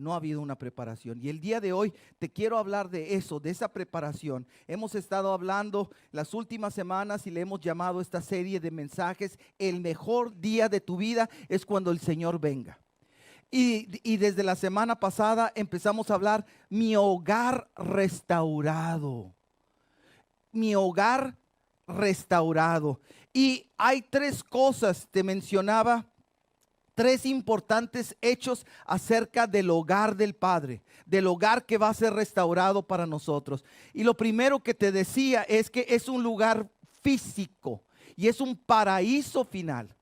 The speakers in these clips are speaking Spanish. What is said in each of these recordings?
no ha habido una preparación. Y el día de hoy te quiero hablar de eso, de esa preparación. Hemos estado hablando las últimas semanas y le hemos llamado esta serie de mensajes: el mejor día de tu vida es cuando el Señor venga. Y desde la semana pasada empezamos a hablar mi hogar restaurado. Mi hogar restaurado. Y hay tres cosas, te mencionaba, tres importantes hechos acerca del hogar del Padre, del hogar que va a ser restaurado para nosotros. Y lo primero que te decía es que es un lugar físico y es un paraíso final.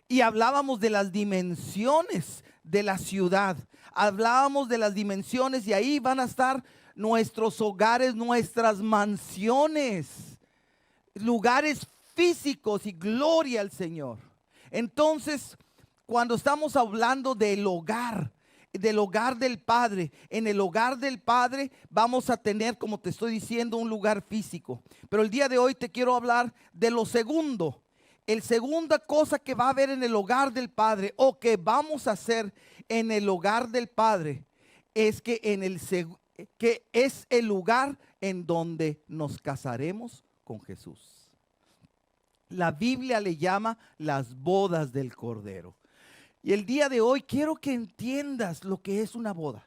Y hablábamos de las dimensiones de la ciudad. Hablábamos de las dimensiones y ahí van a estar nuestros hogares, nuestras mansiones, lugares físicos, y gloria al Señor. Entonces, cuando estamos hablando del hogar del Padre, en el hogar del Padre vamos a tener, como te estoy diciendo, un lugar físico. Pero el día de hoy te quiero hablar de lo segundo. El segunda cosa que va a haber en el hogar del Padre, o que vamos a hacer en el hogar del Padre, es que que es el lugar en donde nos casaremos con Jesús. La Biblia le llama las bodas del Cordero. Y el día de hoy quiero que entiendas lo que es una boda.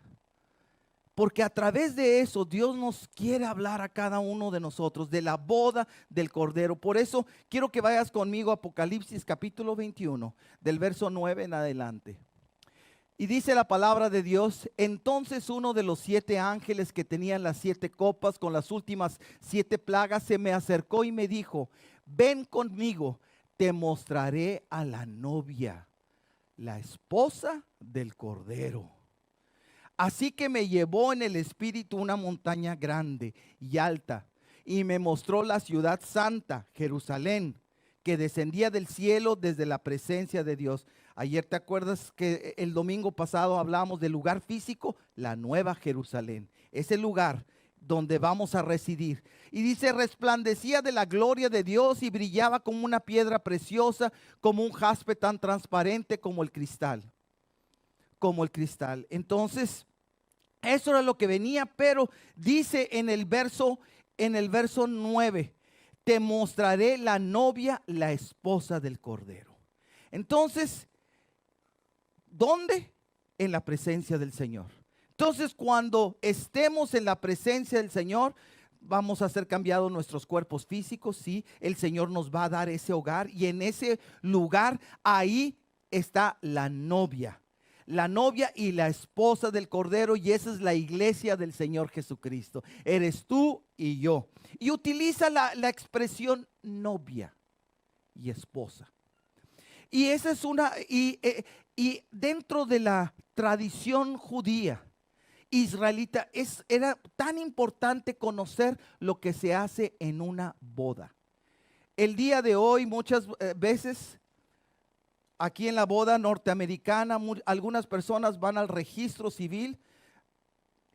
Porque a través de eso Dios nos quiere hablar a cada uno de nosotros de la boda del Cordero. Por eso quiero que vayas conmigo a Apocalipsis capítulo 21, del verso 9 en adelante. Y dice la palabra de Dios: entonces uno de los 7 ángeles que tenían las 7 copas con las últimas 7 plagas se me acercó y me dijo: ven conmigo, te mostraré a la novia, la esposa del Cordero. Así que me llevó en el espíritu una montaña grande y alta, y me mostró la ciudad santa, Jerusalén, que descendía del cielo desde la presencia de Dios. Ayer, ¿te acuerdas que el domingo pasado hablamos del lugar físico? La nueva Jerusalén, ese lugar donde vamos a residir. Y dice: resplandecía de la gloria de Dios y brillaba como una piedra preciosa, como un jaspe tan transparente como el cristal. Como el cristal. Entonces, eso era lo que venía, pero dice en el verso 9, te mostraré la novia, la esposa del Cordero. Entonces, ¿dónde? En la presencia del Señor. Entonces, cuando estemos en la presencia del Señor, vamos a ser cambiados nuestros cuerpos físicos, sí. El Señor nos va a dar ese hogar, y en ese lugar, ahí está la novia y la esposa del Cordero, y esa es la iglesia del Señor Jesucristo. Eres tú y yo. Y utiliza la expresión novia y esposa. Y esa es y dentro de la tradición judía, israelita, era tan importante conocer lo que se hace en una boda. El día de hoy muchas veces, aquí en la boda norteamericana, algunas personas van al registro civil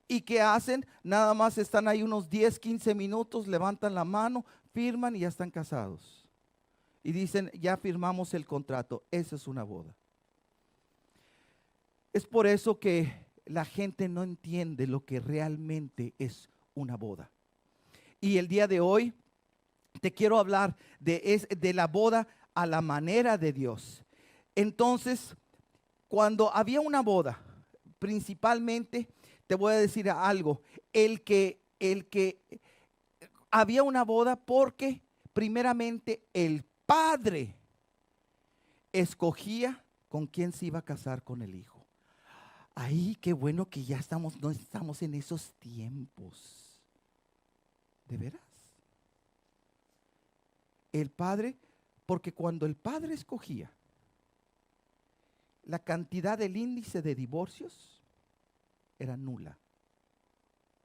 y ¿qué hacen? Nada más están ahí unos 10, 15 minutos, levantan la mano, firman y ya están casados. Y dicen: ya firmamos el contrato. Esa es una boda. Es por eso que la gente no entiende lo que realmente es una boda. Y el día de hoy te quiero hablar de la boda a la manera de Dios. Entonces, cuando había una boda, principalmente, te voy a decir algo, el que había una boda porque primeramente el padre escogía con quién se iba a casar con el hijo. Ay, qué bueno que ya no estamos en esos tiempos. ¿De veras? El padre, porque cuando el padre escogía, la cantidad del índice de divorcios era nula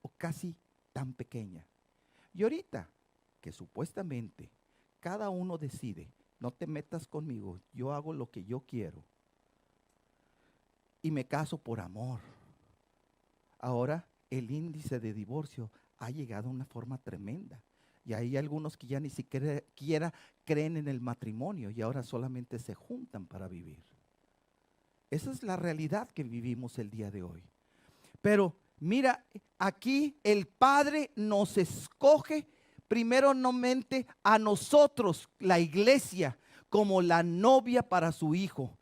o casi tan pequeña. Y ahorita que supuestamente cada uno decide: no te metas conmigo, yo hago lo que yo quiero y me caso por amor. Ahora el índice de divorcio ha llegado a una forma tremenda. Y hay algunos que ya ni siquiera creen en el matrimonio y ahora solamente se juntan para vivir. Esa es la realidad que vivimos el día de hoy. Pero mira, aquí el Padre nos escoge primeramente a nosotros, la iglesia, como la novia para su Hijo.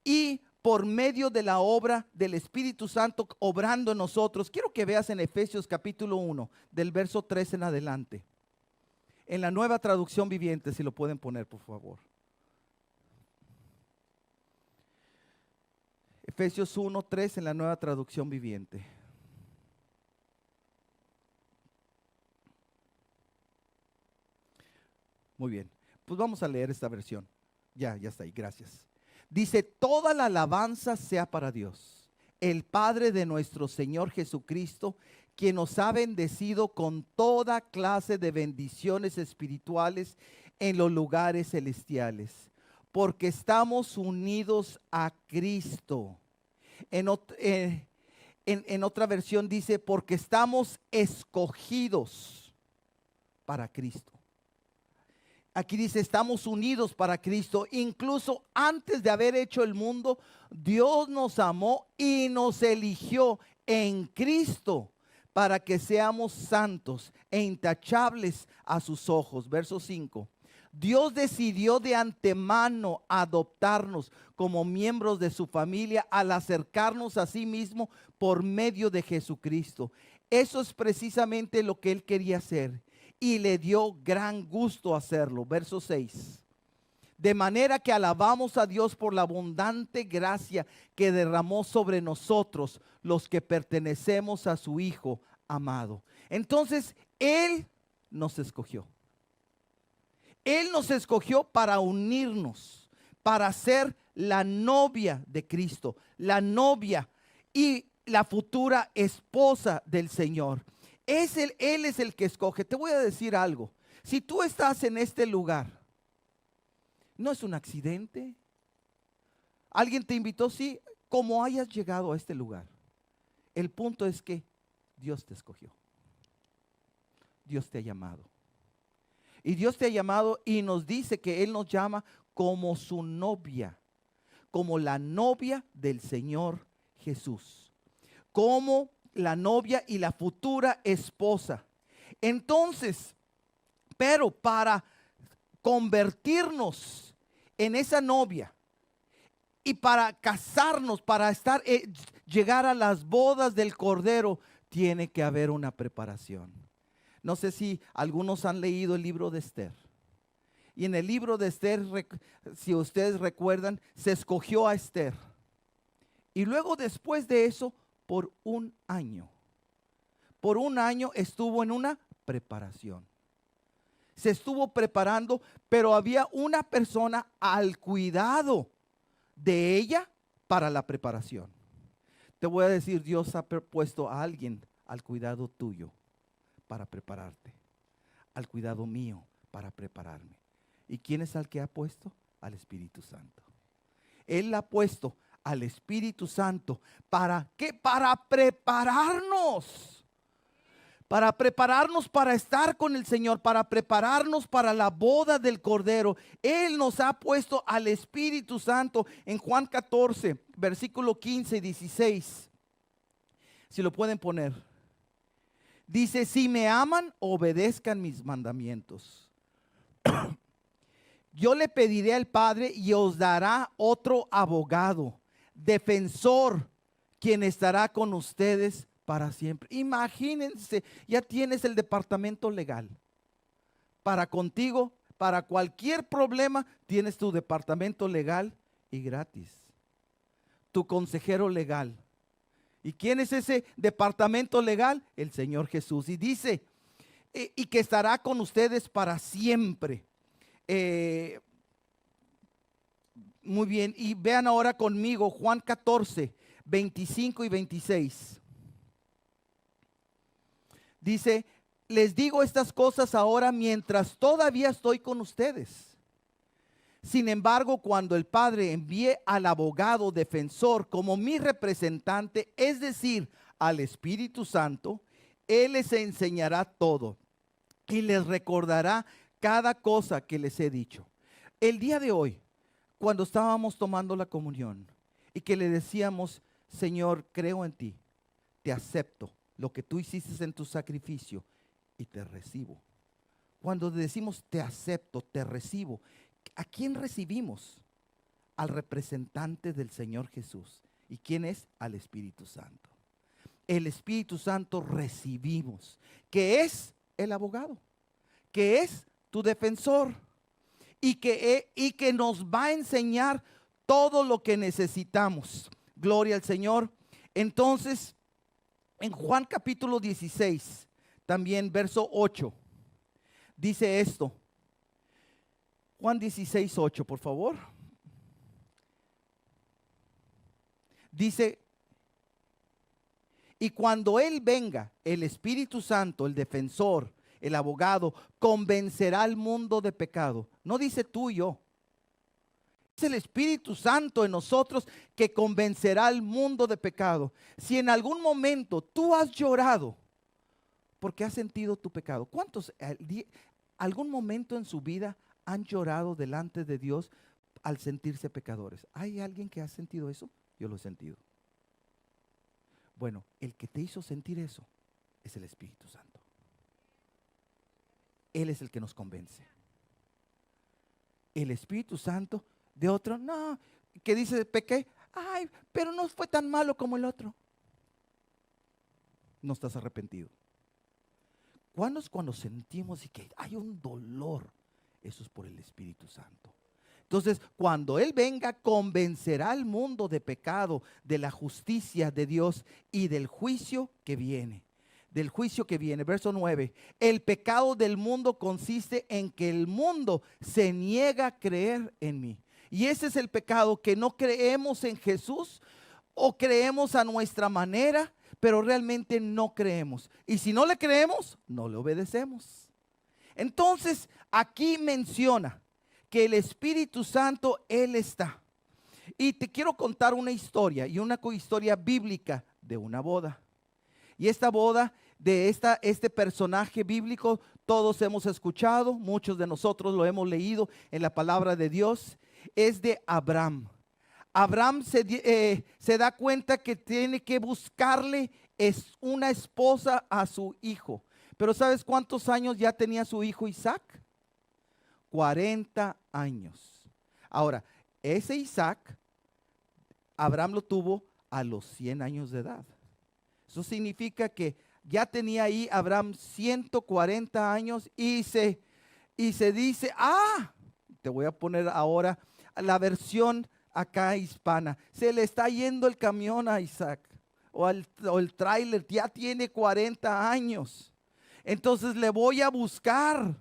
Y por medio de la obra del Espíritu Santo obrando en nosotros, quiero que veas en Efesios capítulo 1, del verso 3 en adelante. En la Nueva Traducción Viviente, si lo pueden poner, por favor. Efesios 1, 3 en la Nueva Traducción Viviente. Muy bien, pues vamos a leer esta versión. Ya está ahí, gracias. Dice, toda la alabanza sea para Dios, el Padre de nuestro Señor Jesucristo, quien nos ha bendecido con toda clase de bendiciones espirituales en los lugares celestiales, porque estamos unidos a Cristo. En otra versión dice, porque estamos escogidos para Cristo. Aquí dice, estamos unidos para Cristo. Incluso antes de haber hecho el mundo, Dios nos amó y nos eligió en Cristo para que seamos santos e intachables a sus ojos. Verso 5. Dios decidió de antemano adoptarnos como miembros de su familia al acercarnos a sí mismo por medio de Jesucristo. Eso es precisamente lo que Él quería hacer. Y le dio gran gusto hacerlo. Verso 6. De manera que alabamos a Dios por la abundante gracia que derramó sobre nosotros, los que pertenecemos a su Hijo amado. Entonces, Él nos escogió. Él nos escogió para unirnos, para ser la novia de Cristo, la novia y la futura esposa del Señor. Él es el que escoge. Te voy a decir algo. Si tú estás en este lugar, no es un accidente. Alguien te invitó, sí, como hayas llegado a este lugar. El punto es que Dios te escogió. Dios te ha llamado. Y Dios te ha llamado y nos dice que Él nos llama como su novia, como la novia del Señor Jesús, como la novia y la futura esposa. Entonces, pero para convertirnos en esa novia y para casarnos, para llegar a las bodas del Cordero, tiene que haber una preparación. No sé si algunos han leído el libro de Esther. Y en el libro de Esther, si ustedes recuerdan, se escogió a Esther. Y luego después de eso, por un año estuvo en una preparación. Se estuvo preparando, pero había una persona al cuidado de ella para la preparación. Te voy a decir, Dios ha puesto a alguien al cuidado tuyo para prepararte, al cuidado mío para prepararme. ¿Y quién es al que ha puesto? Al Espíritu Santo. Él ha puesto al Espíritu Santo. ¿Para qué? Para prepararnos. Para prepararnos para estar con el Señor, para prepararnos para la boda del Cordero. Él nos ha puesto al Espíritu Santo en Juan 14, versículo 15 y 16. Si lo pueden poner. Dice, si me aman, obedezcan mis mandamientos. Yo le pediré al Padre y os dará otro abogado, defensor, quien estará con ustedes para siempre. Imagínense, ya tienes el departamento legal. Para contigo, para cualquier problema, tienes tu departamento legal y gratis. Tu consejero legal. ¿Y quién es ese departamento legal? El Señor Jesús. Y dice, y que estará con ustedes para siempre. Muy bien, y vean ahora conmigo Juan 14, 25 y 26. Dice, les digo estas cosas ahora mientras todavía estoy con ustedes. Sin embargo, cuando el Padre envíe al abogado defensor como mi representante, es decir, al Espíritu Santo, Él les enseñará todo y les recordará cada cosa que les he dicho. El día de hoy, cuando estábamos tomando la comunión y que le decíamos, Señor, creo en ti, te acepto lo que tú hiciste en tu sacrificio y te recibo. Cuando decimos te acepto, te recibo, ¿a quién recibimos? Al representante del Señor Jesús. ¿Y quién es? Al Espíritu Santo. El Espíritu Santo recibimos, que es el abogado, que es tu defensor y que nos va a enseñar todo lo que necesitamos. Gloria al Señor. Entonces, en Juan capítulo 16, también verso 8, dice esto. Juan 16, 8, por favor. Dice, y cuando Él venga, el Espíritu Santo, el defensor, el abogado, convencerá al mundo de pecado. No dice tú y yo. Es el Espíritu Santo en nosotros que convencerá al mundo de pecado. Si en algún momento tú has llorado porque has sentido tu pecado, ¿cuántos algún momento en su vida han llorado delante de Dios al sentirse pecadores? ¿Hay alguien que ha sentido eso? Yo lo he sentido. Bueno, el que te hizo sentir eso es el Espíritu Santo. Él es el que nos convence. El Espíritu Santo de otro, no, que dice pequé, ay, pero no fue tan malo como el otro. No estás arrepentido. ¿Cuándo es cuando sentimos y que hay un dolor? Eso es por el Espíritu Santo. Entonces, cuando Él venga, convencerá al mundo de pecado, de la justicia de Dios y del juicio que viene. Del juicio que viene. Verso 9. El pecado del mundo consiste en que el mundo se niega a creer en mí. Y ese es el pecado, que no creemos en Jesús o creemos a nuestra manera, pero realmente no creemos. Y si no le creemos, no le obedecemos. Entonces, aquí menciona que el Espíritu Santo, Él está. Y te quiero contar una historia, y una historia bíblica de una boda. Y esta boda de este personaje bíblico, todos hemos escuchado, muchos de nosotros lo hemos leído en la palabra de Dios, es de Abraham. Abraham se da cuenta que tiene que buscarle una esposa a su hijo. Pero ¿sabes cuántos años ya tenía su hijo Isaac? 40 años. Ahora, ese Isaac, Abraham lo tuvo a los 100 años de edad. Eso significa que ya tenía ahí Abraham 140 años y se dice, te voy a poner ahora la versión acá hispana. Se le está yendo el camión a Isaac o el tráiler, ya tiene 40 años. Entonces le voy a buscar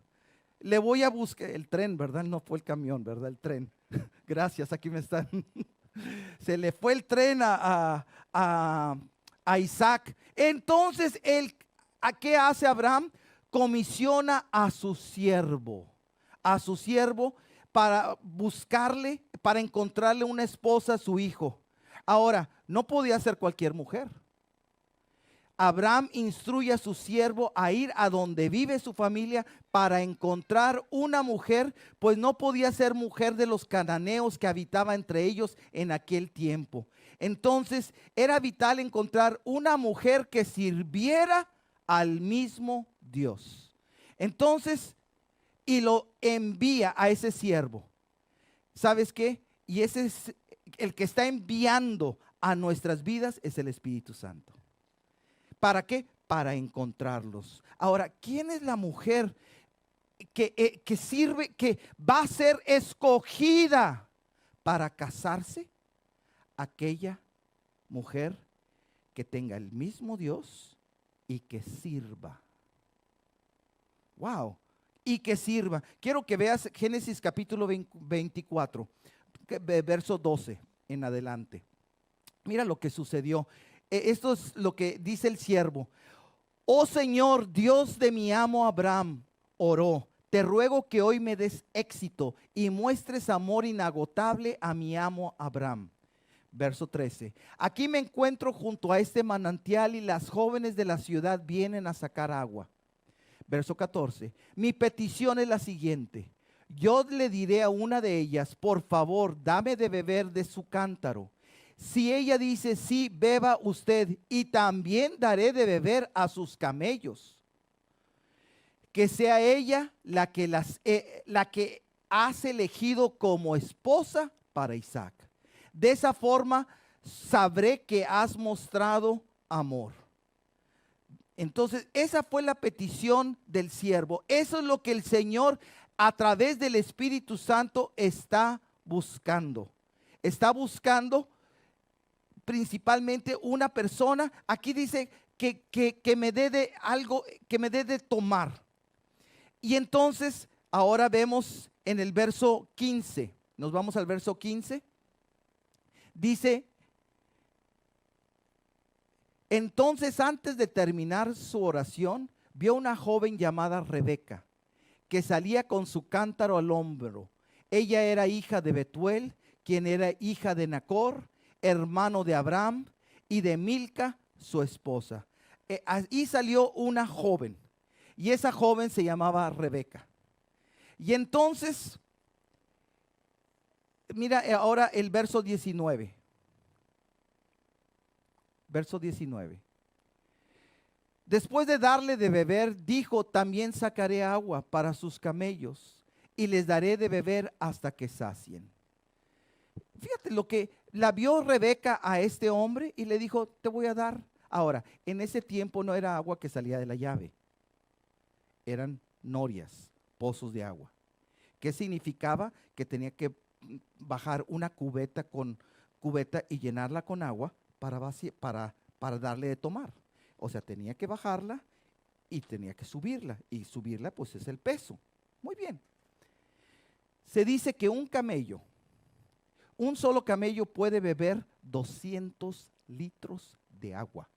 el tren, ¿verdad? No fue el camión, ¿verdad? El tren. Gracias, aquí me están. Se le fue el tren a Isaac. Entonces, ¿a qué hace Abraham? Comisiona a su siervo para buscarle, para encontrarle una esposa a su hijo. Ahora, no podía ser cualquier mujer. Abraham instruye a su siervo a ir a donde vive su familia para encontrar una mujer, pues no podía ser mujer de los cananeos que habitaba entre ellos en aquel tiempo. Entonces era vital encontrar una mujer que sirviera al mismo Dios. Entonces, y lo envía a ese siervo. ¿Sabes qué? Y ese es el que está enviando a nuestras vidas, es el Espíritu Santo. ¿Para qué? Para encontrarlos. Ahora, ¿quién es la mujer que sirve, que va a ser escogida para casarse? Aquella mujer que tenga el mismo Dios y que sirva. Wow. Y que sirva. Quiero que veas Génesis capítulo 24, verso 12 en adelante. Mira lo que sucedió. Esto es lo que dice el siervo. Oh Señor, Dios de mi amo Abraham, oró, te ruego que hoy me des éxito y muestres amor inagotable a mi amo Abraham. Verso 13. Aquí me encuentro junto a este manantial y las jóvenes de la ciudad vienen a sacar agua. Verso 14. Mi petición es la siguiente. Yo le diré a una de ellas, por favor, dame de beber de su cántaro. Si ella dice, sí, beba usted, y también daré de beber a sus camellos. Que sea ella la que has elegido como esposa para Isaac. De esa forma sabré que has mostrado amor. Entonces, esa fue la petición del siervo. Eso es lo que el Señor a través del Espíritu Santo está buscando. Está buscando principalmente una persona. Aquí dice que me dé de algo, que me dé de tomar. Y entonces, ahora vemos en el verso 15. Nos vamos al verso 15. Dice: entonces, antes de terminar su oración, vio una joven llamada Rebeca, que salía con su cántaro al hombro. Ella era hija de Betuel, quien era hija de Nacor, hermano de Abraham, y de Milca, su esposa. Ahí salió una joven, y esa joven se llamaba Rebeca. Y entonces, mira ahora el verso 19. Verso 19. Después de darle de beber, dijo: también sacaré agua para sus camellos y les daré de beber hasta que sacien. Fíjate lo que la vio Rebeca a este hombre y le dijo: te voy a dar. Ahora, en ese tiempo no era agua que salía de la llave, eran norias, pozos de agua. ¿Qué significaba? Que tenía que bajar una cubeta y llenarla con agua para darle de tomar. O sea, tenía que bajarla y tenía que subirla. Y subirla pues es el peso. Muy bien. Se dice que un solo camello puede beber 200 litros de agua.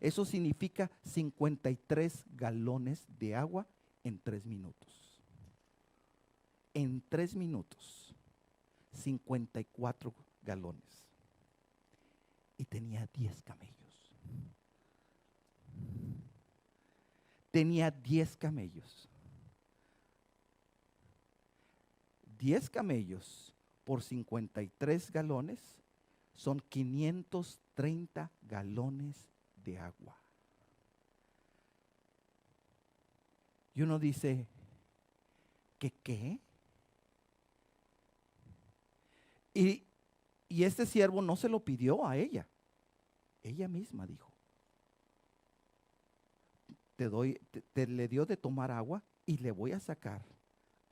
Eso significa 53 galones de agua en 3 minutos. En 3 minutos, 54 galones. Y tenía 10 camellos. Tenía 10 camellos. 10 camellos por 53 galones son 530 galones de agua. Y uno dice, ¿qué? Y este siervo no se lo pidió a ella. Ella misma dijo: le dio de tomar agua y le voy a sacar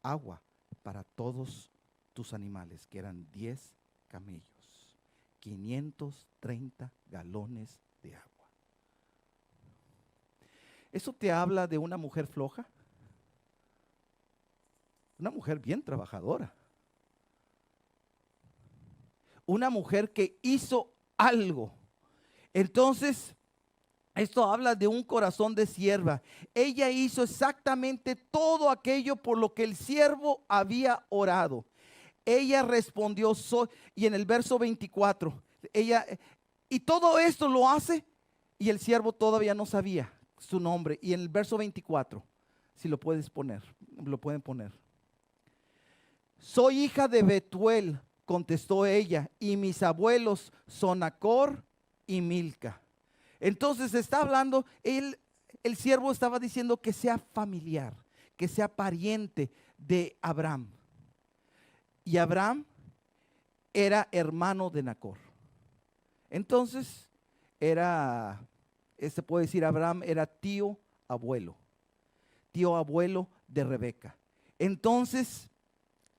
agua para todos tus animales, que eran 10 camellos, 530 galones de agua. ¿Eso te habla de una mujer floja? Una mujer bien trabajadora. Una mujer que hizo algo. Entonces, esto habla de un corazón de sierva. Ella hizo exactamente todo aquello por lo que el siervo había orado. Ella respondió, y en el verso 24, y todo esto lo hace, y el siervo todavía no sabía su nombre. Y en el verso 24, si lo pueden poner. Soy hija de Betuel, contestó ella, y mis abuelos son Nacor y Milca. Entonces está hablando, el siervo estaba diciendo que sea familiar, que sea pariente de Abraham. Y Abraham era hermano de Nacor. Entonces se puede decir, Abraham era tío abuelo de Rebeca. Entonces,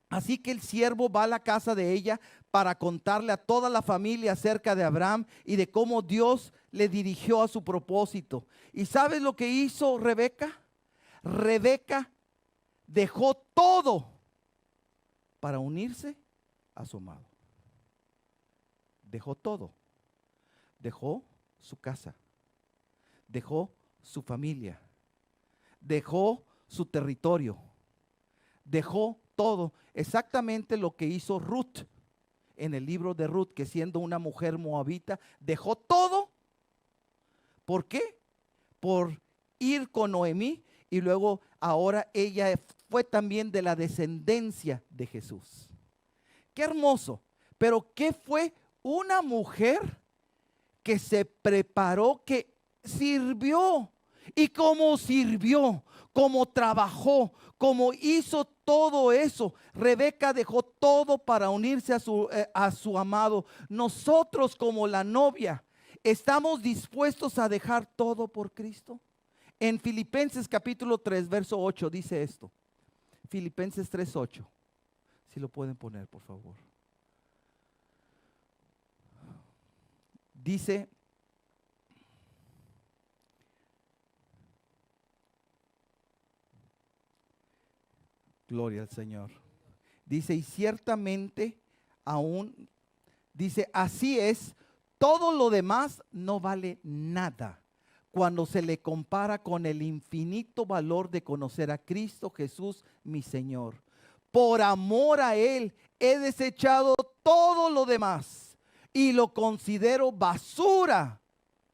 así que el siervo va a la casa de ella para contarle a toda la familia acerca de Abraham y de cómo Dios le dirigió a su propósito. ¿Y sabes lo que hizo Rebeca? Rebeca dejó todo para unirse a su amado. Dejó todo. Dejó su casa. Dejó su familia. Dejó su territorio. Dejó todo. Exactamente lo que hizo Ruth en el libro de Ruth, que siendo una mujer moabita, dejó todo. ¿Por qué? Por ir con Noemí, y luego ahora ella fue también de la descendencia de Jesús. Qué hermoso. Pero ¿qué fue una mujer que se preparó, que sirvió. Y como sirvió, como trabajó, como hizo todo eso, Rebeca dejó todo para unirse a su amado. Nosotros como la novia, ¿estamos dispuestos a dejar todo por Cristo? En Filipenses capítulo 3, verso 8 dice esto. Filipenses 3, 8. Si lo pueden poner, por favor. Dice, gloria al Señor. Dice, y ciertamente aún, dice, así es, todo lo demás no vale nada cuando se le compara con el infinito valor de conocer a Cristo Jesús, mi Señor. Por amor a Él he desechado todo lo demás y lo considero basura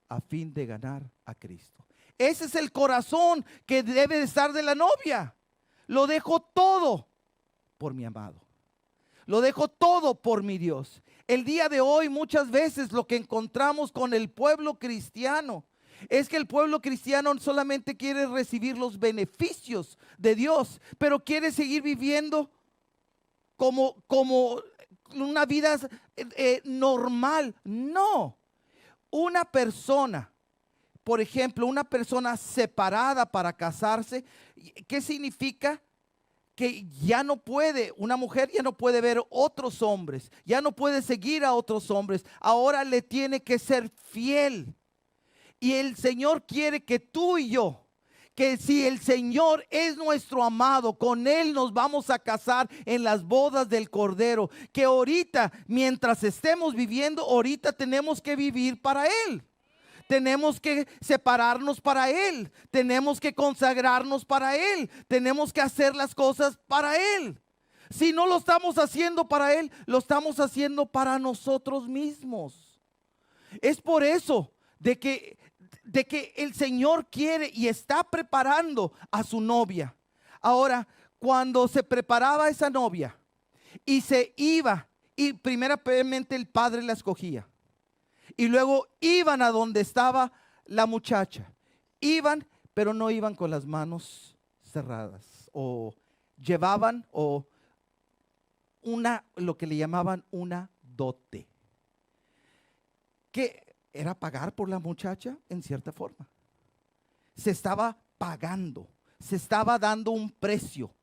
a fin de ganar a Cristo. Ese es el corazón que debe de estar de la novia. Lo dejo todo por mi amado. Lo dejo todo por mi Dios. El día de hoy muchas veces lo que encontramos con el pueblo cristiano es que el pueblo cristiano solamente quiere recibir los beneficios de Dios, pero quiere seguir viviendo como una vida normal. No. Una persona, por ejemplo, una persona separada para casarse, ¿qué significa? Que ya no puede, una mujer ya no puede ver otros hombres, ya no puede seguir a otros hombres, ahora le tiene que ser fiel. Y el Señor quiere que tú y yo, que si el Señor es nuestro amado, con Él nos vamos a casar en las bodas del Cordero, que ahorita, mientras estemos viviendo, ahorita tenemos que vivir para Él. Tenemos que separarnos para Él, tenemos que consagrarnos para Él, tenemos que hacer las cosas para Él. Si no lo estamos haciendo para Él, lo estamos haciendo para nosotros mismos. Es por eso de que el Señor quiere y está preparando a su novia. Ahora, cuando se preparaba esa novia y se iba, y primeramente el padre la escogía, y luego iban a donde estaba la muchacha. Iban, pero no iban con las manos cerradas. O llevaban lo que le llamaban una dote. Que era pagar por la muchacha en cierta forma. Se estaba pagando, se estaba dando un precio.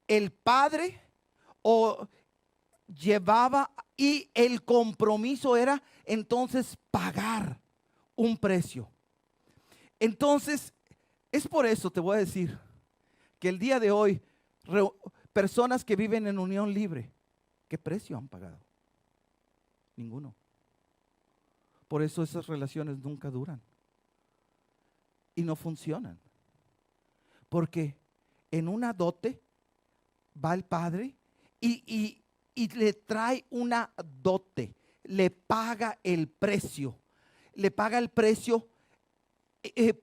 El padre llevaba, y el compromiso era entonces pagar un precio. Entonces, es por eso te voy a decir que el día de hoy, personas que viven en unión libre, ¿qué precio han pagado? Ninguno. Por eso esas relaciones nunca duran y no funcionan. Porque en una dote va el padre y le trae una dote, le paga el precio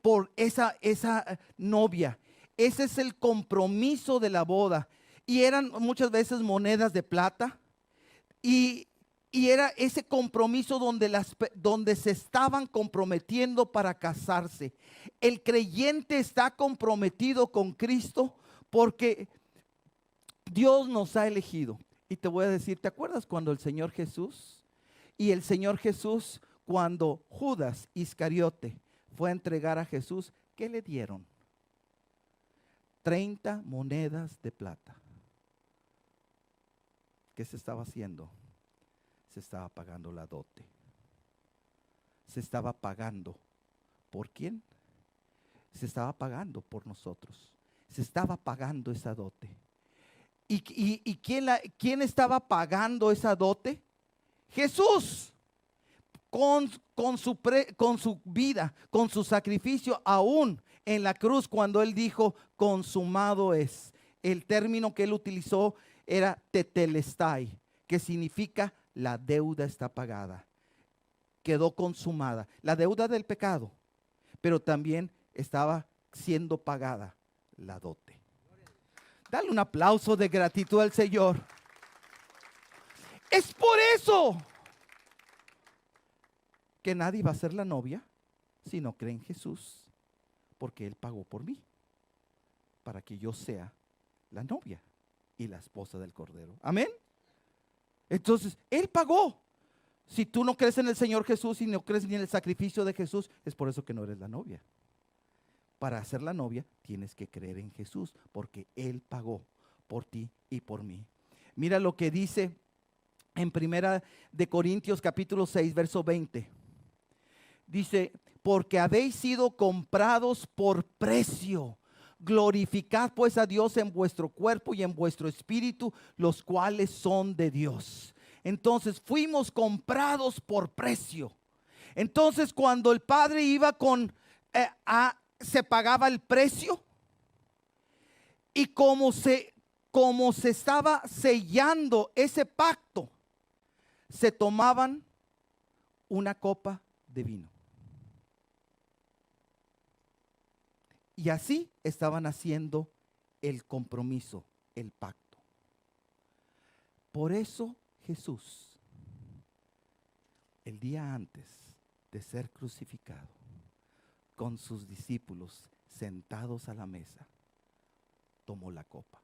por esa novia. Ese es el compromiso de la boda. Y eran muchas veces monedas de plata, y era ese compromiso donde se estaban comprometiendo para casarse. El creyente está comprometido con Cristo porque Dios nos ha elegido. Y te voy a decir, ¿te acuerdas cuando el Señor Jesús, cuando Judas Iscariote fue a entregar a Jesús, ¿qué le dieron? 30 monedas de plata. ¿Qué se estaba haciendo? Se estaba pagando la dote. Se estaba pagando. ¿Por quién? Se estaba pagando por nosotros. Se estaba pagando esa dote. ¿Y quién estaba pagando esa dote? Jesús. Con su vida, con su sacrificio, aún en la cruz, cuando Él dijo, consumado es. El término que Él utilizó era tetelestai, que significa la deuda está pagada, quedó consumada. La deuda del pecado, pero también estaba siendo pagada la dote. Dale un aplauso de gratitud al Señor. Es por eso que nadie va a ser la novia si no cree en Jesús, porque Él pagó por mí, para que yo sea la novia y la esposa del Cordero. Amén. Entonces, Él pagó. Si tú no crees en el Señor Jesús y no crees ni en el sacrificio de Jesús, es por eso que no eres la novia. Para ser la novia tienes que creer en Jesús, porque Él pagó por ti y por mí. Mira lo que dice en Primera de Corintios capítulo 6, verso 20. Dice, porque habéis sido comprados por precio. Glorificad pues a Dios en vuestro cuerpo y en vuestro espíritu, los cuales son de Dios. Entonces fuimos comprados por precio. Entonces cuando el Padre iba se pagaba el precio, y como se estaba sellando ese pacto, se tomaban una copa de vino. Y así estaban haciendo el compromiso, el pacto. Por eso Jesús, el día antes de ser crucificado, con sus discípulos sentados a la mesa, tomó la copa.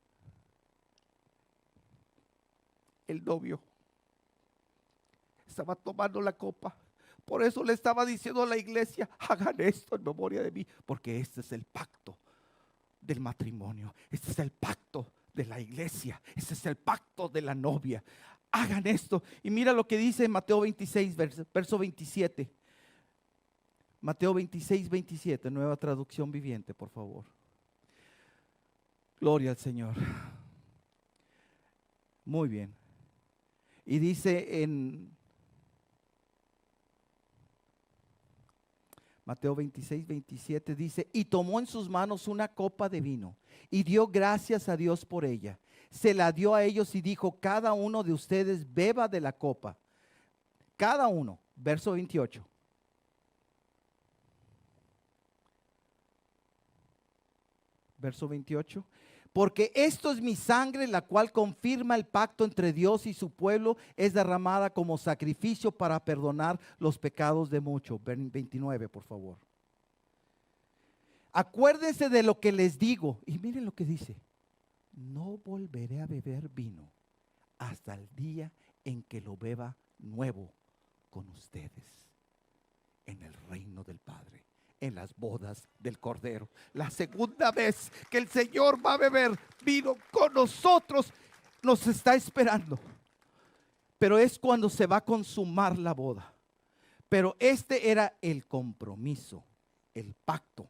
El novio estaba tomando la copa. Por eso le estaba diciendo a la iglesia, hagan esto en memoria de mí, porque este es el pacto del matrimonio, este es el pacto de la iglesia, este es el pacto de la novia. Hagan esto. Y mira lo que dice en Mateo 26, verso 27. Mateo 26, 27, nueva traducción viviente, por favor. Gloria al Señor. Muy bien. Y dice en Mateo 26, 27, dice, y tomó en sus manos una copa de vino y dio gracias a Dios por ella. Se la dio a ellos y dijo, cada uno de ustedes beba de la copa. Cada uno. Verso 28. Verso 28. Porque esto es mi sangre, la cual confirma el pacto entre Dios y su pueblo, es derramada como sacrificio para perdonar los pecados de muchos. 29, por favor. Acuérdense de lo que les digo. Y miren lo que dice. No volveré a beber vino hasta el día en que lo beba nuevo con ustedes en el reino del Padre, en las bodas del Cordero. La segunda vez que el Señor va a beber vino con nosotros, nos está esperando. Pero es cuando se va a consumar la boda. Pero este era el compromiso, el pacto.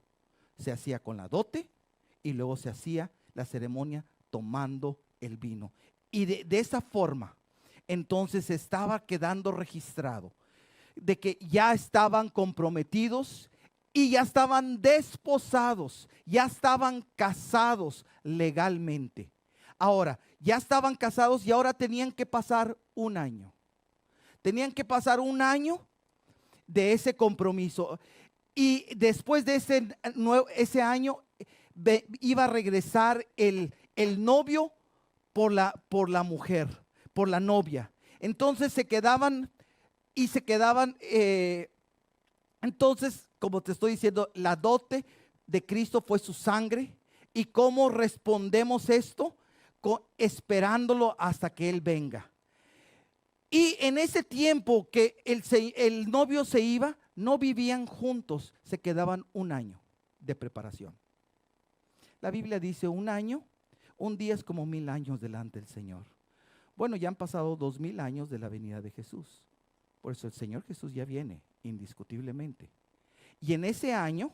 Se hacía con la dote y luego se hacía la ceremonia tomando el vino. Y de esa forma, entonces estaba quedando registrado de que ya estaban comprometidos y ya estaban desposados, ya estaban casados legalmente. Ahora, ya estaban casados y ahora tenían que pasar un año. Tenían que pasar un año de ese compromiso. Y después de ese año iba a regresar el novio por la mujer, por la novia. Entonces se quedaban. Entonces, como te estoy diciendo, la dote de Cristo fue su sangre. ¿Y cómo respondemos esto? Esperándolo hasta que Él venga. Y en ese tiempo que el novio se iba, no vivían juntos, se quedaban un año de preparación. La Biblia dice un año, un día es como 1000 años delante del Señor. Bueno, ya han pasado 2000 años de la venida de Jesús. Por eso el Señor Jesús ya viene, indiscutiblemente. Y en ese año,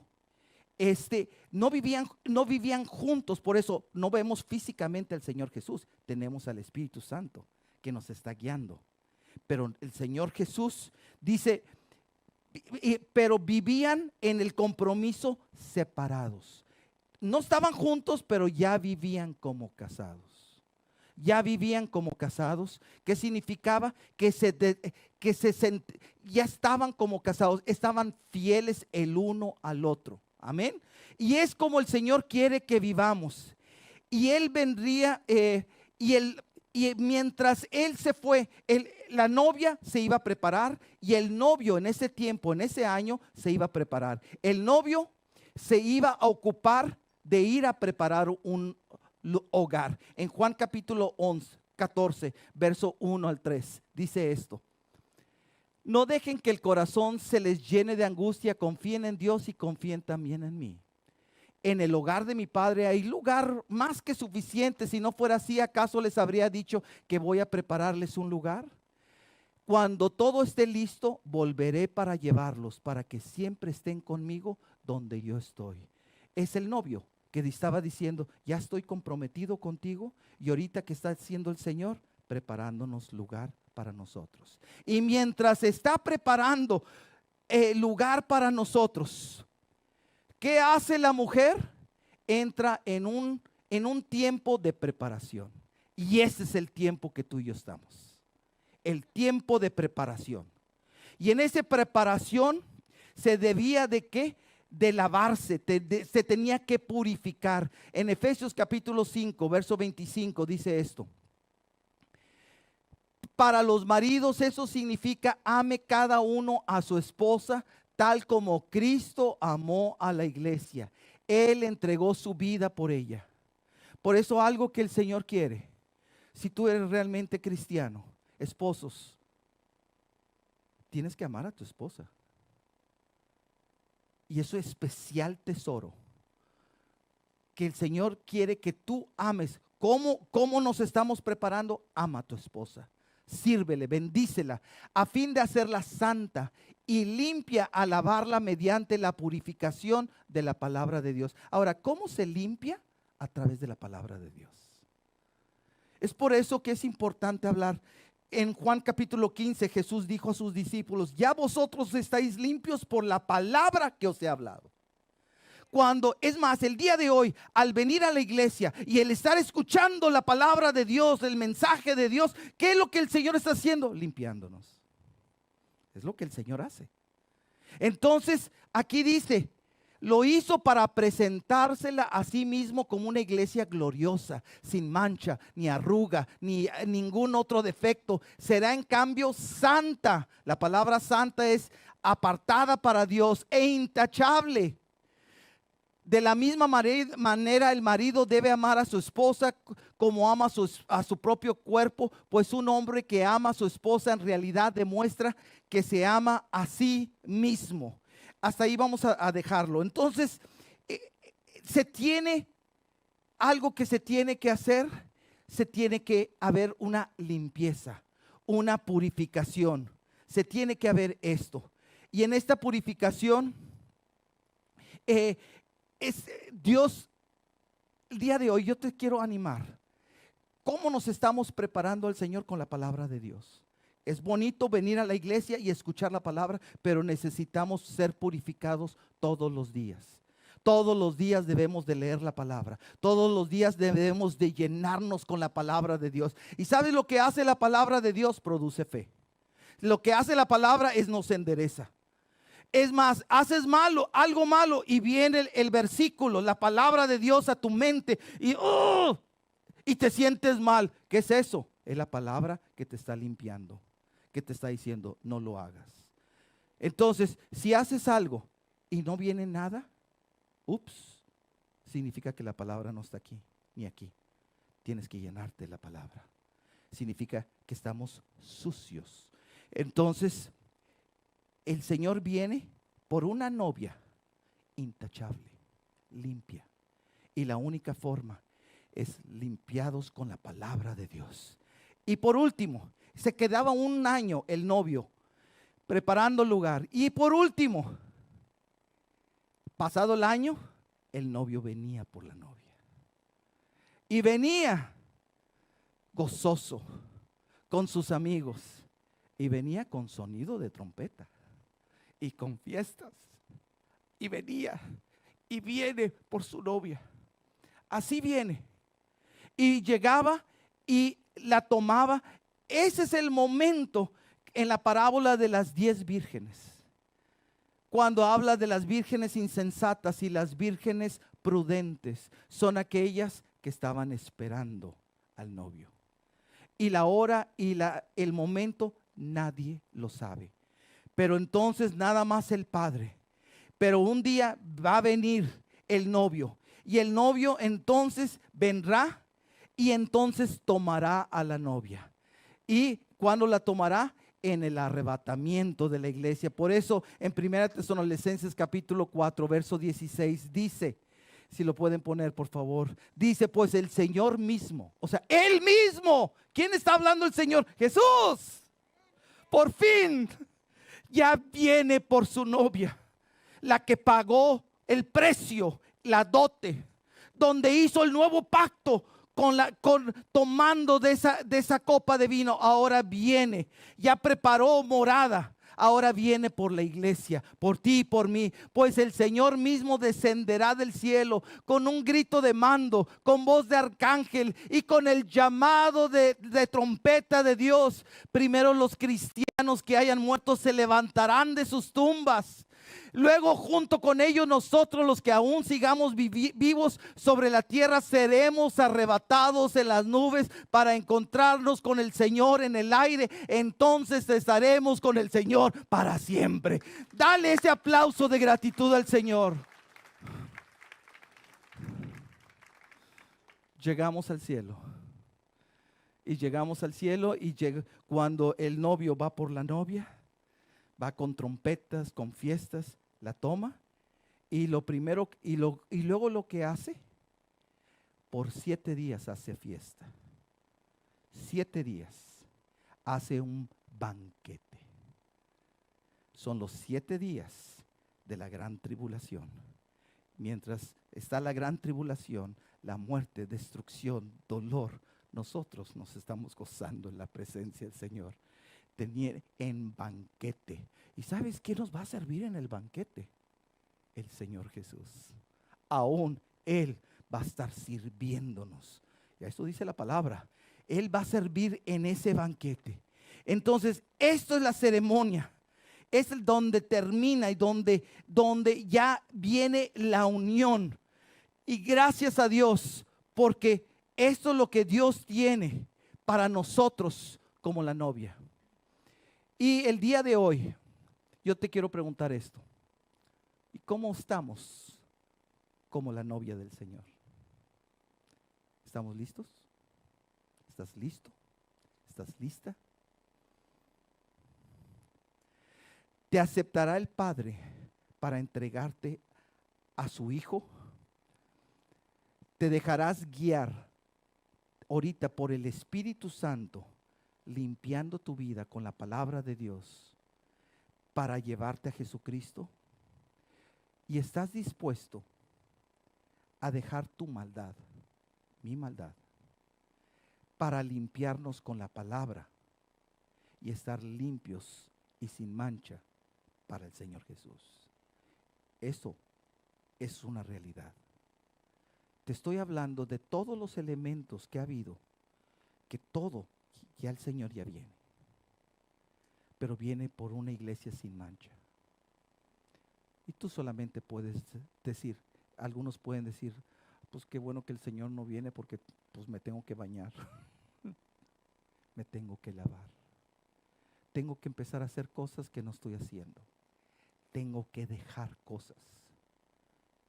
no vivían juntos, por eso no vemos físicamente al Señor Jesús. Tenemos al Espíritu Santo que nos está guiando. Pero el Señor Jesús dice, pero vivían en el compromiso separados. No estaban juntos, pero ya vivían como casados. Ya vivían como casados. ¿Qué significaba? Ya estaban como casados, estaban fieles el uno al otro. Amén. Y es como el Señor quiere que vivamos. Y Él vendría, Y mientras él se fue, la novia se iba a preparar y el novio en ese tiempo, en ese año, se iba a preparar. El novio se iba a ocupar de ir a preparar un hogar. En Juan capítulo 14, verso 1 al 3, dice esto: no dejen que el corazón se les llene de angustia, confíen en Dios y confíen también en mí. En el hogar de mi padre hay lugar más que suficiente. Si no fuera así, ¿acaso les habría dicho que voy a prepararles un lugar? Cuando todo esté listo, volveré para llevarlos, para que siempre estén conmigo donde yo estoy. Es el novio que estaba diciendo: ya estoy comprometido contigo, y ahorita que está haciendo el Señor, preparándonos lugar para nosotros. Y mientras está preparando lugar para nosotros, ¿qué hace la mujer? Entra en un tiempo de preparación. Y ese es el tiempo que tú y yo estamos. El tiempo de preparación. Y en esa preparación se debía de ¿qué? De lavarse, se tenía que purificar. En Efesios capítulo 5, verso 25 dice esto: para los maridos eso significa: ame cada uno a su esposa tal como Cristo amó a la iglesia. Él entregó su vida por ella. Por eso algo que el Señor quiere, si tú eres realmente cristiano, esposos, tienes que amar a tu esposa. Y eso es especial tesoro que el Señor quiere que tú ames. ¿Cómo nos estamos preparando? Ama a tu esposa. Sírvele, bendícela, a fin de hacerla santa y limpia al lavarla mediante la purificación de la palabra de Dios. Ahora, ¿cómo se limpia? A través de la palabra de Dios. Es por eso que es importante hablar. En Juan capítulo 15, Jesús dijo a sus discípulos: ya vosotros estáis limpios por la palabra que os he hablado. Cuando, es más, el día de hoy, al venir a la iglesia y el estar escuchando la palabra de Dios, el mensaje de Dios, ¿qué es lo que el Señor está haciendo? Limpiándonos. Es lo que el Señor hace. Entonces, aquí dice: lo hizo para presentársela a sí mismo como una iglesia gloriosa, sin mancha, ni arruga, ni ningún otro defecto. Será en cambio santa. La palabra santa es apartada para Dios e intachable. De la misma manera el marido debe amar a su esposa como ama a su propio cuerpo, pues un hombre que ama a su esposa en realidad demuestra que se ama a sí mismo. Hasta ahí vamos a dejarlo. Entonces, se tiene algo que se tiene que hacer. Se tiene que haber una limpieza, una purificación. Se tiene que haber esto. Y en esta purificación, Dios, el día de hoy yo te quiero animar. ¿Cómo nos estamos preparando al Señor con la palabra de Dios? Es bonito venir a la iglesia y escuchar la palabra, pero necesitamos ser purificados todos los días. Todos los días debemos de leer la palabra. Todos los días debemos de llenarnos con la palabra de Dios. ¿Y sabes lo que hace la palabra de Dios? Produce fe. Lo que hace la palabra es nos endereza. Es más, haces algo malo y viene el versículo, la palabra de Dios a tu mente y te sientes mal. ¿Qué es eso? Es la palabra que te está limpiando, que te está diciendo: no lo hagas. Entonces, si haces algo y no viene nada, significa que la palabra no está aquí ni aquí. Tienes que llenarte de la palabra. Significa que estamos sucios. Entonces, el Señor viene por una novia intachable, limpia. Y la única forma es limpiados con la palabra de Dios. Y por último, se quedaba un año el novio preparando el lugar. Y por último, pasado el año, el novio venía por la novia. Y venía gozoso con sus amigos. Y venía con sonido de trompeta. Y con fiestas. Y venía. Y viene por su novia. Así viene. Y llegaba y la tomaba. Ese es el momento en la parábola de las 10 vírgenes. Cuando habla de las vírgenes insensatas y las vírgenes prudentes, son aquellas que estaban esperando al novio. y la hora y el momento nadie lo sabe. Pero entonces nada más el Padre. Pero un día va a venir el novio y el novio entonces vendrá y entonces tomará a la novia. ¿Y cuándo la tomará? En el arrebatamiento de la iglesia. Por eso en 1 Tesalonicenses capítulo 4 verso 16 dice, si lo pueden poner por favor, dice pues el Señor mismo, o sea, Él mismo. ¿Quién está hablando el Señor? Jesús. Por fin ya viene por su novia, la que pagó el precio, la dote, donde hizo el nuevo pacto tomando de esa copa de vino. Ahora viene, ya preparó morada. Ahora viene por la iglesia, por ti y por mí. Pues el Señor mismo descenderá del cielo con un grito de mando, con voz de arcángel y con el llamado de trompeta de Dios. Primero los cristianos que hayan muerto se levantarán de sus tumbas. Luego junto con ellos nosotros los que aún sigamos vivos sobre la tierra seremos arrebatados en las nubes para encontrarnos con el Señor en el aire. Entonces estaremos con el Señor para siempre. Dale ese aplauso de gratitud al Señor. Llegamos al cielo. Y llegamos al cielo y cuando el novio va por la novia, va con trompetas, con fiestas, la toma y luego lo que hace, por 7 días hace fiesta. 7 días hace un banquete. Son los 7 días de la gran tribulación. Mientras está la gran tribulación, la muerte, destrucción, dolor, nosotros nos estamos gozando en la presencia del Señor. En banquete. ¿Y sabes qué nos va a servir en el banquete? El Señor Jesús. Aún Él va a estar sirviéndonos. Y esto dice la palabra. Él va a servir en ese banquete. Entonces, esto es la ceremonia. Es donde termina y donde ya viene la unión. Y gracias a Dios, porque esto es lo que Dios tiene para nosotros como la novia. Y el día de hoy, yo te quiero preguntar esto. ¿Y cómo estamos como la novia del Señor? ¿Estamos listos? ¿Estás listo? ¿Estás lista? ¿Te aceptará el Padre para entregarte a su Hijo? ¿Te dejarás guiar ahorita por el Espíritu Santo, limpiando tu vida con la palabra de Dios para llevarte a Jesucristo? ¿Y estás dispuesto a dejar tu maldad, mi maldad, para limpiarnos con la palabra y estar limpios y sin mancha para el Señor Jesús? Eso es una realidad. Te estoy hablando de todos los elementos que ha habido, que todo ya el Señor ya viene, pero viene por una iglesia sin mancha. Y tú solamente puedes decir, algunos pueden decir, pues qué bueno que el Señor no viene porque pues me tengo que bañar, me tengo que lavar, tengo que empezar a hacer cosas que no estoy haciendo, tengo que dejar cosas.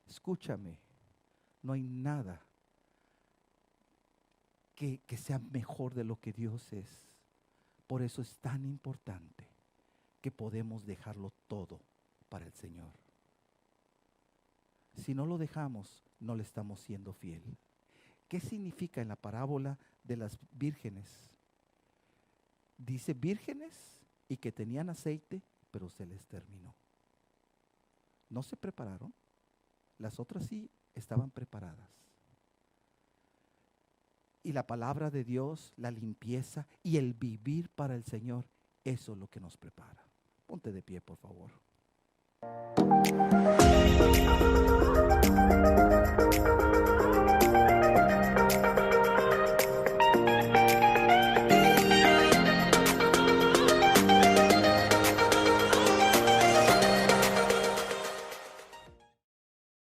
Escúchame, no hay nada que sea mejor de lo que Dios es. Por eso es tan importante que podemos dejarlo todo para el Señor. Si no lo dejamos, no le estamos siendo fiel. ¿Qué significa en la parábola de las vírgenes? Dice vírgenes y que tenían aceite, pero se les terminó. No se prepararon. Las otras sí estaban preparadas. Y la palabra de Dios, la limpieza y el vivir para el Señor, eso es lo que nos prepara. Ponte de pie, por favor.